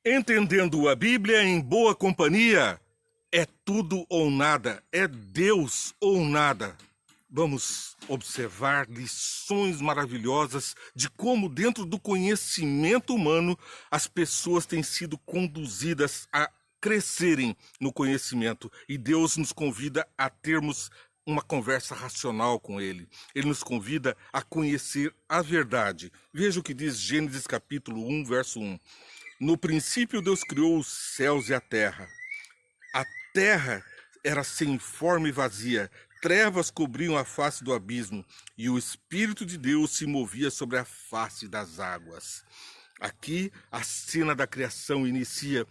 Entendendo a Bíblia em boa companhia, é tudo ou nada, é Deus ou nada. Vamos observar lições maravilhosas de como, dentro do conhecimento humano, as pessoas têm sido conduzidas a crescerem no conhecimento. E Deus nos convida a termos uma conversa racional com Ele. Ele nos convida a conhecer a verdade. Veja o que diz Gênesis capítulo 1, verso 1. No princípio, Deus criou os céus e a terra. A terra era sem forma e vazia. Trevas cobriam a face do abismo, e o Espírito de Deus se movia sobre a face das águas. Aqui a cena da criação inicia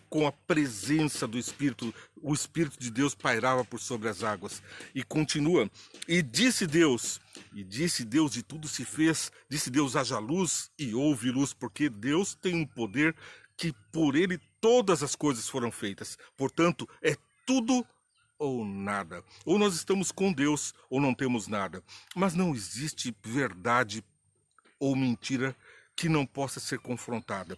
com a presença do Espírito. O Espírito de Deus pairava por sobre as águas. E continua. E disse Deus, e tudo se fez. Disse Deus, haja luz, e houve luz, porque Deus tem um poder que por ele todas as coisas foram feitas. Portanto, é tudo ou nada. Ou nós estamos com Deus, ou não temos nada. Mas não existe verdade ou mentira que não possa ser confrontada.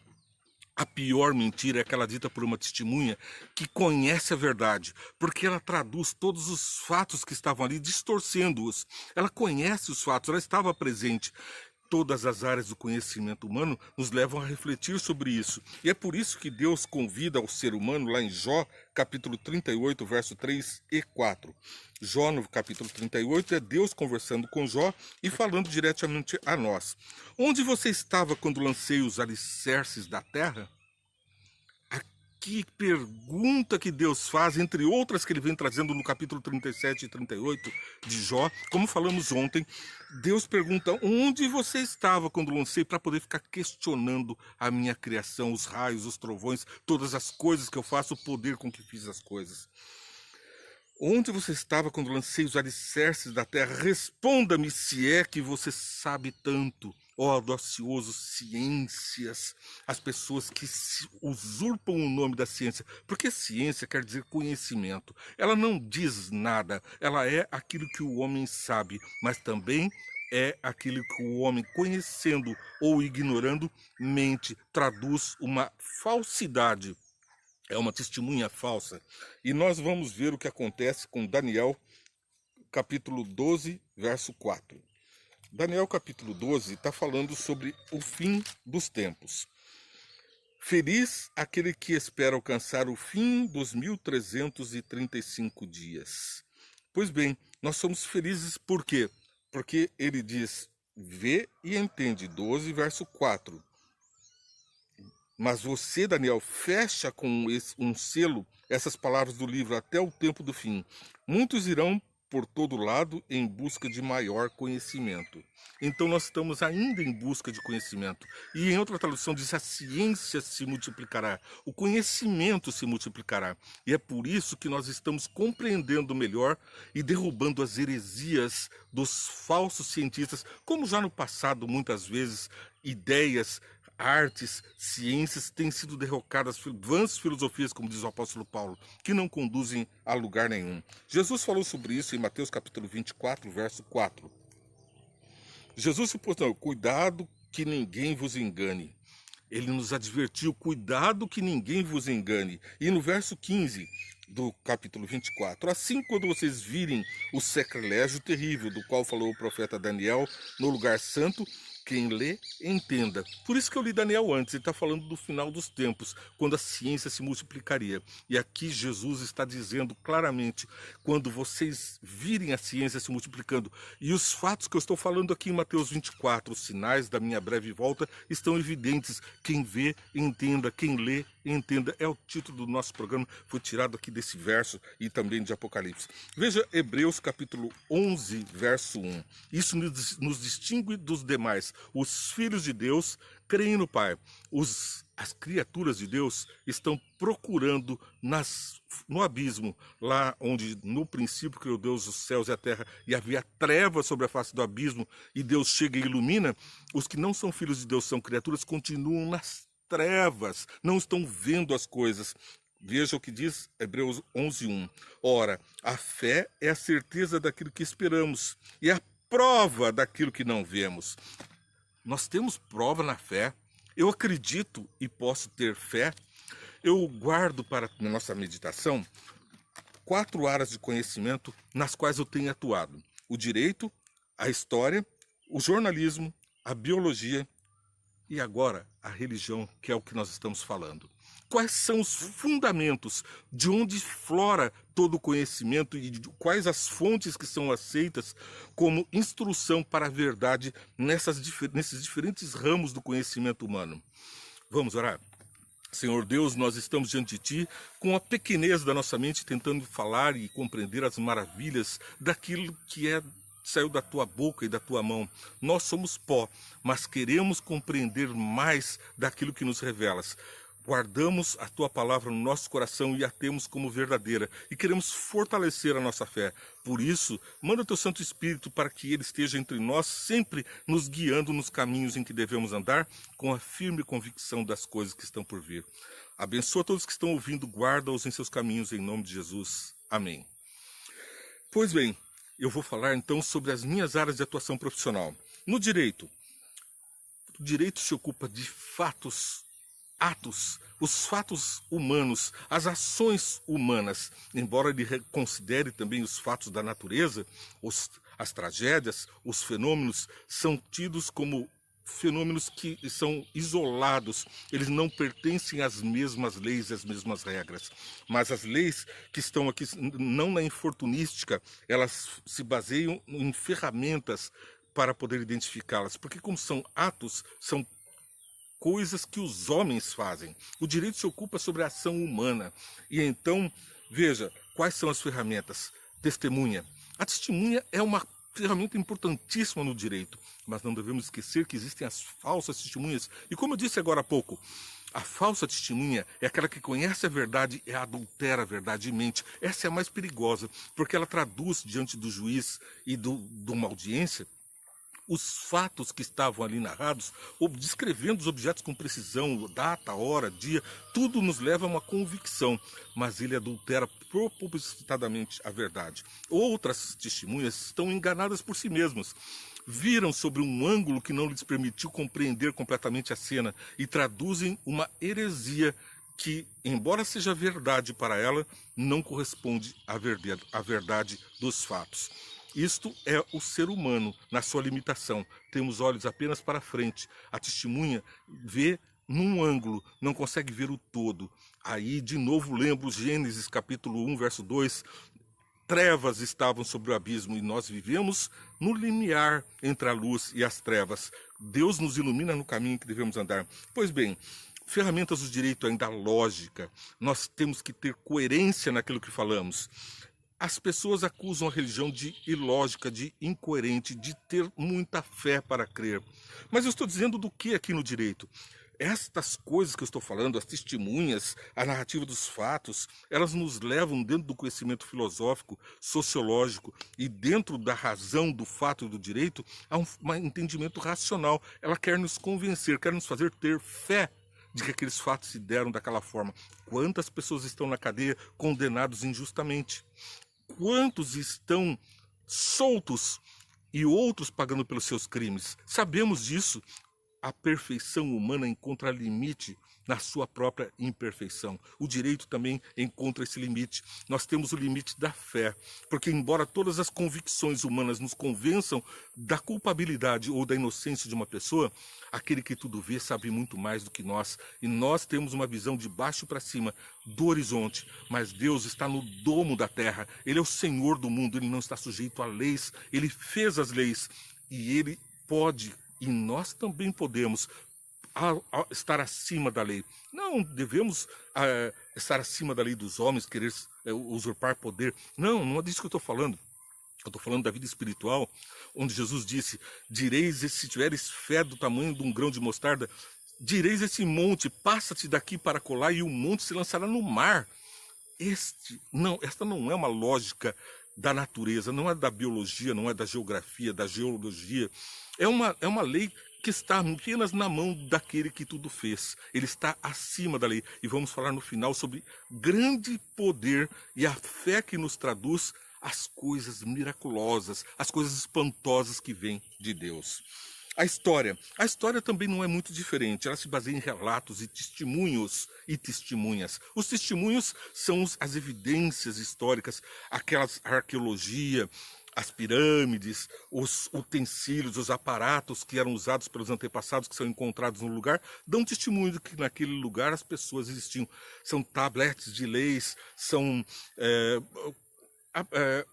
A pior mentira é aquela dita por uma testemunha que conhece a verdade, porque ela traduz todos os fatos que estavam ali, distorcendo-os. Ela conhece os fatos, ela estava presente. Todas as áreas do conhecimento humano nos levam a refletir sobre isso. E é por isso que Deus convida o ser humano, lá em Jó, capítulo 38, verso 3 e 4. Jó, no capítulo 38, é Deus conversando com Jó e falando diretamente a nós. Onde você estava quando lancei os alicerces da terra? Que pergunta que Deus faz, entre outras que ele vem trazendo no capítulo 37 e 38 de Jó. Como falamos ontem, Deus pergunta onde você estava quando lancei, para poder ficar questionando a minha criação, os raios, os trovões, todas as coisas que eu faço, o poder com que fiz as coisas. Onde você estava quando lancei os alicerces da terra? Responda-me se é que você sabe tanto. Ó, audaciosos ciências, as pessoas que usurpam o nome da ciência, porque ciência quer dizer conhecimento. Ela não diz nada, ela é aquilo que o homem sabe, mas também é aquilo que o homem, conhecendo ou ignorando, mente, traduz uma falsidade. É uma testemunha falsa. E nós vamos ver o que acontece com Daniel, capítulo 12, verso 4. Daniel, capítulo 12, está falando sobre o fim dos tempos. Feliz aquele que espera alcançar o fim dos 1335 dias. Pois bem, nós somos felizes por quê? Porque ele diz, vê e entende, 12, verso 4. Mas você, Daniel, fecha com um selo essas palavras do livro até o tempo do fim. Muitos irão por todo lado em busca de maior conhecimento. Então nós estamos ainda em busca de conhecimento. E em outra tradução diz, a ciência se multiplicará, o conhecimento se multiplicará. E é por isso que nós estamos compreendendo melhor e derrubando as heresias dos falsos cientistas, como já no passado muitas vezes ideias, artes, ciências têm sido derrocadas, vãs filosofias, como diz o apóstolo Paulo, que não conduzem a lugar nenhum. Jesus falou sobre isso em Mateus capítulo 24, verso 4. Jesus se pôs, cuidado que ninguém vos engane. Ele nos advertiu, cuidado que ninguém vos engane. E no verso 15 do capítulo 24, assim quando vocês virem o sacrilégio terrível do qual falou o profeta Daniel no lugar santo, quem lê, entenda. Por isso que eu li Daniel antes, ele está falando do final dos tempos, quando a ciência se multiplicaria. E aqui Jesus está dizendo claramente, quando vocês virem a ciência se multiplicando, e os fatos que eu estou falando aqui em Mateus 24, os sinais da minha breve volta, estão evidentes. Quem vê, entenda. Quem lê, entenda. É o título do nosso programa, foi tirado aqui desse verso e também de Apocalipse. Veja Hebreus capítulo 11, verso 1. Isso nos distingue dos demais. Os filhos de Deus creem no Pai. As criaturas de Deus estão procurando no abismo, lá onde no princípio criou Deus os céus e a terra, e havia trevas sobre a face do abismo, e Deus chega e ilumina. Os que não são filhos de Deus, são criaturas, continuam nas trevas, não estão vendo as coisas. Veja o que diz Hebreus 11:1. Ora, a fé é a certeza daquilo que esperamos e a prova daquilo que não vemos. Nós temos prova na fé. Eu acredito e posso ter fé. Eu guardo para a nossa meditação 4 áreas de conhecimento nas quais eu tenho atuado: o direito, a história, o jornalismo, a biologia e agora a religião, que é o que nós estamos falando. Quais são os fundamentos, de onde flora todo o conhecimento e quais as fontes que são aceitas como instrução para a verdade nesses diferentes ramos do conhecimento humano? Vamos orar? Senhor Deus, nós estamos diante de Ti com a pequenez da nossa mente, tentando falar e compreender as maravilhas daquilo que saiu da Tua boca e da Tua mão. Nós somos pó, mas queremos compreender mais daquilo que nos revelas. Guardamos a Tua palavra no nosso coração e a temos como verdadeira, e queremos fortalecer a nossa fé. Por isso, manda Teu Santo Espírito para que Ele esteja entre nós, sempre nos guiando nos caminhos em que devemos andar, com a firme convicção das coisas que estão por vir. Abençoa todos que estão ouvindo, guarda-os em seus caminhos, em nome de Jesus. Amém. Pois bem, eu vou falar então sobre as minhas áreas de atuação profissional. No direito, o direito se ocupa de atos, os fatos humanos, as ações humanas, embora ele considere também os fatos da natureza, as tragédias, os fenômenos, são tidos como fenômenos que são isolados, eles não pertencem às mesmas leis e às mesmas regras. Mas as leis que estão aqui, não na infortunística, elas se baseiam em ferramentas para poder identificá-las, porque como são atos, são coisas que os homens fazem. O direito se ocupa sobre a ação humana. E então, veja, quais são as ferramentas? Testemunha. A testemunha é uma ferramenta importantíssima no direito, mas não devemos esquecer que existem as falsas testemunhas. E como eu disse agora há pouco, a falsa testemunha é aquela que conhece a verdade e adultera a verdade e mente. Essa é a mais perigosa, porque ela traduz diante do juiz e de uma audiência os fatos que estavam ali narrados, descrevendo os objetos com precisão, data, hora, dia, tudo nos leva a uma convicção, mas ele adultera propositadamente a verdade. Outras testemunhas estão enganadas por si mesmas. Viram sobre um ângulo que não lhes permitiu compreender completamente a cena e traduzem uma heresia que, embora seja verdade para ela, não corresponde à verdade dos fatos. Isto é o ser humano na sua limitação. Temos olhos apenas para frente. A testemunha vê num ângulo, não consegue ver o todo. Aí, de novo, lembro Gênesis capítulo 1, verso 2. Trevas estavam sobre o abismo e nós vivemos no limiar entre a luz e as trevas. Deus nos ilumina no caminho que devemos andar. Pois bem, ferramentas do direito ainda a lógica. Nós temos que ter coerência naquilo que falamos. As pessoas acusam a religião de ilógica, de incoerente, de ter muita fé para crer. Mas eu estou dizendo do que aqui no direito? Estas coisas que eu estou falando, as testemunhas, a narrativa dos fatos, elas nos levam dentro do conhecimento filosófico, sociológico e dentro da razão do fato e do direito a um entendimento racional. Ela quer nos convencer, quer nos fazer ter fé de que aqueles fatos se deram daquela forma. Quantas pessoas estão na cadeia condenados injustamente? Quantos estão soltos e outros pagando pelos seus crimes? Sabemos disso. A perfeição humana encontra limite na sua própria imperfeição. O direito também encontra esse limite. Nós temos o limite da fé, porque embora todas as convicções humanas nos convençam da culpabilidade ou da inocência de uma pessoa, aquele que tudo vê sabe muito mais do que nós. E nós temos uma visão de baixo para cima, do horizonte. Mas Deus está no domo da terra. Ele é o Senhor do mundo, Ele não está sujeito a leis. Ele fez as leis e Ele pode, e nós também podemos, estar acima da lei. Não devemos estar acima da lei dos homens, querer usurpar poder. Não é disso que eu estou falando. Eu estou falando da vida espiritual, onde Jesus disse: direis, se tiveres fé do tamanho de um grão de mostarda, direis esse monte, passa-te daqui para colar, e o monte se lançará no mar. Esta não é uma lógica da natureza, não é da biologia, não é da geografia, da geologia. É uma lei que está apenas na mão daquele que tudo fez. Ele está acima da lei. E vamos falar no final sobre grande poder e a fé que nos traduz as coisas miraculosas, as coisas espantosas que vêm de Deus. A história também não é muito diferente. Ela se baseia em relatos e testemunhos e testemunhas. Os testemunhos são as evidências históricas, aquelas arqueologia, as pirâmides, os utensílios, os aparatos que eram usados pelos antepassados, que são encontrados no lugar, dão testemunho de que naquele lugar as pessoas existiam. São tabletes de leis, são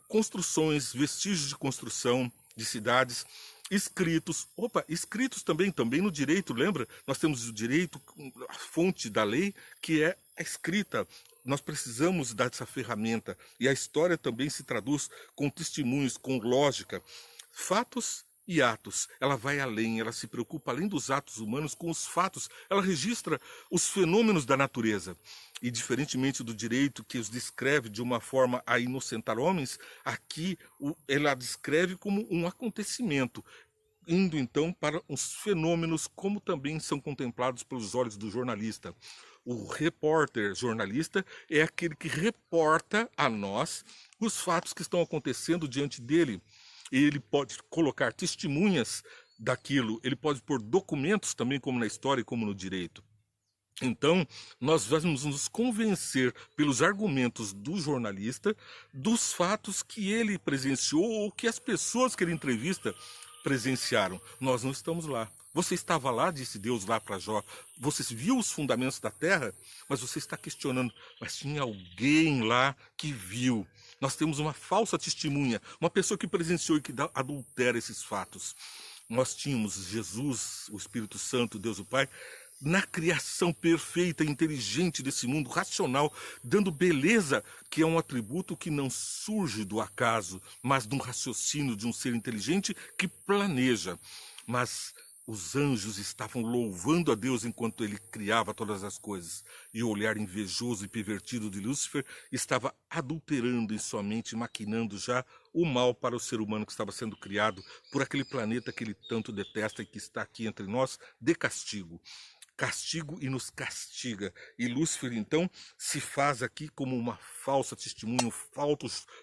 construções, vestígios de construção de cidades, escritos também no direito, lembra? Nós temos o direito, a fonte da lei, que é a escrita. Nós precisamos dessa ferramenta. E a história também se traduz com testemunhos, com lógica. Fatos e atos. Ela vai além, ela se preocupa, além dos atos humanos, com os fatos. Ela registra os fenômenos da natureza. E, diferentemente do direito, que os descreve de uma forma a inocentar homens, aqui ela descreve como um acontecimento, indo então para os fenômenos, como também são contemplados pelos olhos do jornalista. O repórter jornalista é aquele que reporta a nós os fatos que estão acontecendo diante dele. Ele pode colocar testemunhas daquilo, ele pode pôr documentos também, como na história e como no direito. Então, nós vamos nos convencer pelos argumentos do jornalista dos fatos que ele presenciou ou que as pessoas que ele entrevista presenciaram. Nós não estamos lá. Você estava lá, disse Deus lá para Jó. Você viu os fundamentos da terra, mas você está questionando. Mas tinha alguém lá que viu. Nós temos uma falsa testemunha, uma pessoa que presenciou e que adultera esses fatos. Nós tínhamos Jesus, o Espírito Santo, Deus o Pai, na criação perfeita e inteligente desse mundo racional, dando beleza, que é um atributo que não surge do acaso, mas de um raciocínio de um ser inteligente que planeja. Mas os anjos estavam louvando a Deus enquanto ele criava todas as coisas. E o olhar invejoso e pervertido de Lúcifer estava adulterando em sua mente, maquinando já o mal para o ser humano que estava sendo criado por aquele planeta que ele tanto detesta e que está aqui entre nós de castigo. Castigo e nos castiga. E Lúcifer, então, se faz aqui como uma falsa testemunha, um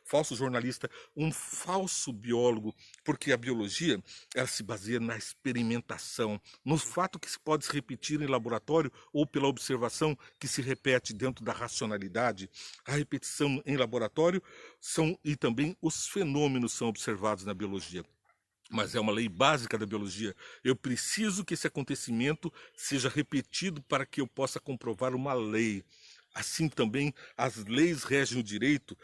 falso jornalista, um falso biólogo, porque a biologia, ela se baseia na experimentação, no fato que se pode se repetir em laboratório ou pela observação que se repete dentro da racionalidade. A repetição em laboratório e também os fenômenos são observados na biologia. Mas é uma lei básica da biologia. Eu preciso que esse acontecimento seja repetido para que eu possa comprovar uma lei. Assim também as leis regem o direito,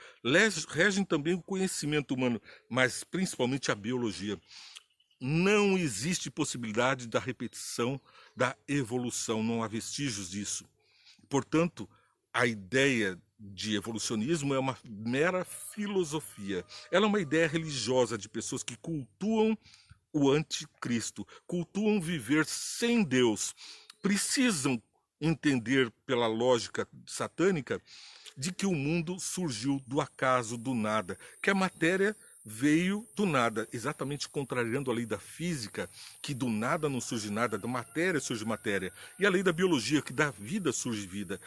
regem também o conhecimento humano, mas principalmente a biologia. Não existe possibilidade da repetição, da evolução, não há vestígios disso. Portanto, a ideia de evolucionismo é uma mera filosofia. Ela é uma ideia religiosa de pessoas que cultuam o anticristo, cultuam viver sem Deus. Precisam entender pela lógica satânica de que o mundo surgiu do acaso, do nada, que a matéria veio do nada, exatamente contrariando a lei da física, que do nada não surge nada, da matéria surge matéria, e a lei da biologia, que da vida surge vida.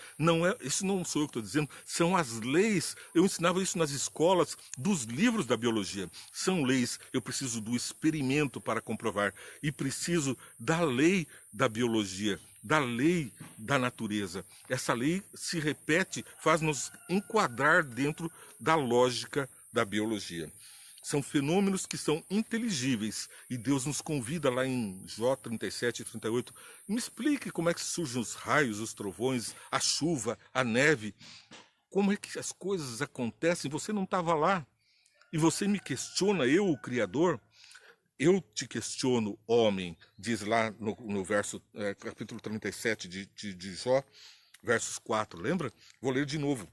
Isso não sou eu que estou dizendo, são as leis. Eu ensinava isso nas escolas dos livros da biologia. São leis, eu preciso do experimento para comprovar, e preciso da lei da biologia, da lei da natureza. Essa lei se repete, faz-nos enquadrar dentro da lógica da biologia. São fenômenos que são inteligíveis. E Deus nos convida lá em Jó 37 e 38. Me explique como é que surgem os raios, os trovões, a chuva, a neve. Como é que as coisas acontecem? Você não estava lá. E você me questiona, eu, o Criador? Eu te questiono, homem, diz lá no verso, capítulo 37 de Jó, versos 4. Lembra? Vou ler de novo.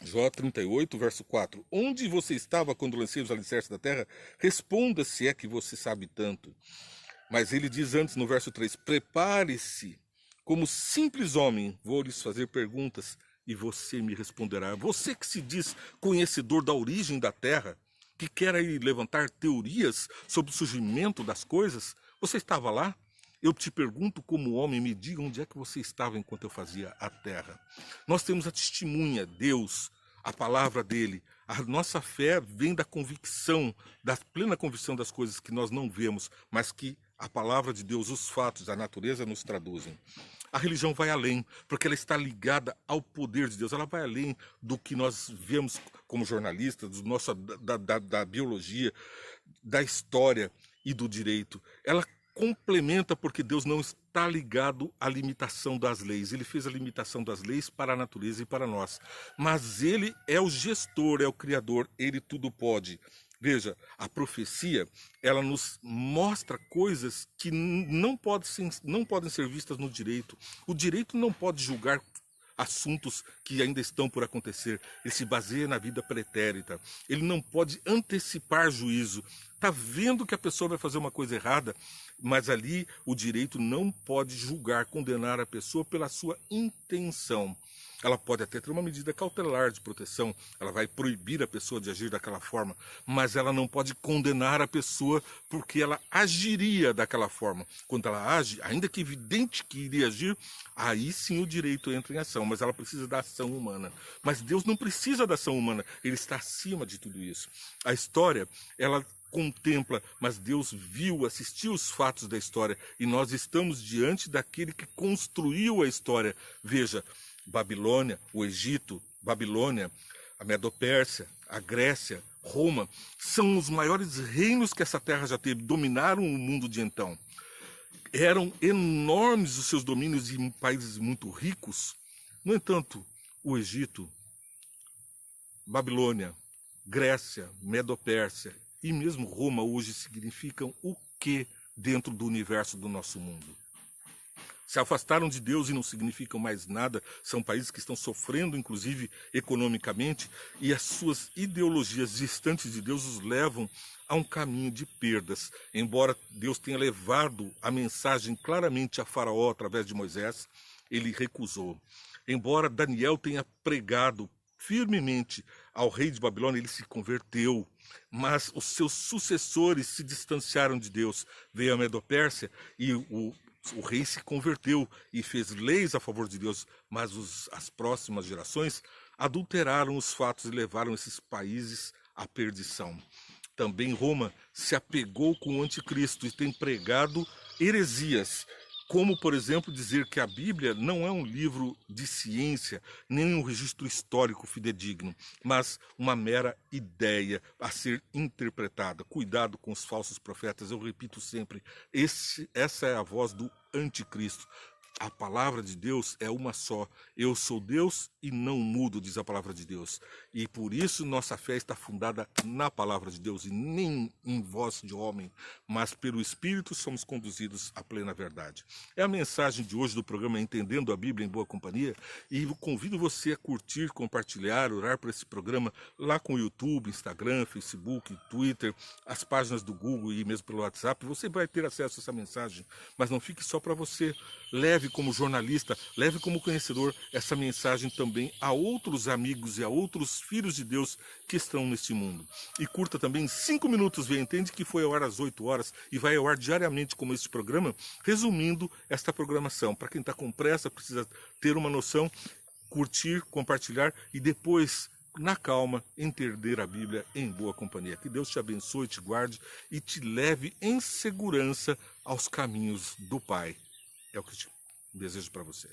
Jó 38, verso 4. Onde você estava quando lancei os alicerces da terra? Responda se é que você sabe tanto. Mas ele diz antes, no verso 3, prepare-se, como simples homem, vou lhes fazer perguntas e você me responderá. Você que se diz conhecedor da origem da terra, que quer aí levantar teorias sobre o surgimento das coisas, você estava lá? Eu te pergunto como homem, me diga onde é que você estava enquanto eu fazia a terra. Nós temos a testemunha, Deus, a palavra dele. A nossa fé vem da convicção, da plena convicção das coisas que nós não vemos, mas que A palavra de Deus, os fatos, a natureza nos traduzem. A religião vai além, porque ela está ligada ao poder de Deus. Ela vai além do que nós vemos como jornalistas, da biologia, da história e do direito. Ela complementa porque Deus não está ligado à limitação das leis. Ele fez a limitação das leis para a natureza e para nós. Mas ele é o gestor, é o criador, ele tudo pode. Veja, a profecia, ela nos mostra coisas que não podem ser vistas no direito. O direito não pode julgar assuntos que ainda estão por acontecer. Ele se baseia na vida pretérita. Ele não pode antecipar juízo. Está vendo que a pessoa vai fazer uma coisa errada, mas ali o direito não pode julgar, condenar a pessoa pela sua intenção. Ela pode até ter uma medida cautelar de proteção, ela vai proibir a pessoa de agir daquela forma, mas ela não pode condenar a pessoa porque ela agiria daquela forma. Quando ela age, ainda que evidente que iria agir, aí sim o direito entra em ação, mas ela precisa da ação humana. Mas Deus não precisa da ação humana, ele está acima de tudo isso. A história, ela contempla, mas Deus viu, assistiu os fatos da história e nós estamos diante daquele que construiu a história. Veja, Babilônia, o Egito, Babilônia, a Medopérsia, a Grécia, Roma, são os maiores reinos que essa terra já teve, dominaram o mundo de então. Eram enormes os seus domínios em países muito ricos. No entanto, o Egito, Babilônia, Grécia, Medopérsia e mesmo Roma hoje significam o que dentro do universo do nosso mundo? Se afastaram de Deus e não significam mais nada, são países que estão sofrendo, inclusive economicamente, e as suas ideologias distantes de Deus os levam a um caminho de perdas. Embora Deus tenha levado a mensagem claramente a Faraó através de Moisés, ele recusou. Embora Daniel tenha pregado firmemente ao rei de Babilônia, ele se converteu, mas os seus sucessores se distanciaram de Deus. Veio a Medopérsia e o rei se converteu e fez leis a favor de Deus, mas as próximas gerações adulteraram os fatos e levaram esses países à perdição. Também Roma se apegou com o anticristo e tem pregado heresias, como, por exemplo, dizer que a Bíblia não é um livro de ciência, nem um registro histórico fidedigno, mas uma mera ideia a ser interpretada. Cuidado com os falsos profetas, eu repito sempre, essa é a voz do anticristo. A palavra de Deus é uma só. Eu sou Deus e não mudo, diz a palavra de Deus. E por isso nossa fé está fundada na palavra de Deus e nem em voz de homem, mas pelo Espírito somos conduzidos à plena verdade. É a mensagem de hoje do programa Entendendo a Bíblia em Boa Companhia e eu convido você a curtir, compartilhar, orar por esse programa lá com o YouTube, Instagram, Facebook, Twitter, as páginas do Google e mesmo pelo WhatsApp. Você vai ter acesso a essa mensagem, mas não fique só para você. Leve como jornalista, leve como conhecedor essa mensagem também a outros amigos e a outros filhos de Deus que estão neste mundo. E curta também 5 minutos, entende que foi ao ar às 8 horas e vai ao ar diariamente como este programa, resumindo esta programação. Para quem está com pressa, precisa ter uma noção, curtir, compartilhar e depois, na calma, entender a Bíblia em boa companhia. Que Deus te abençoe, te guarde e te leve em segurança aos caminhos do Pai. É o que eu desejo para você.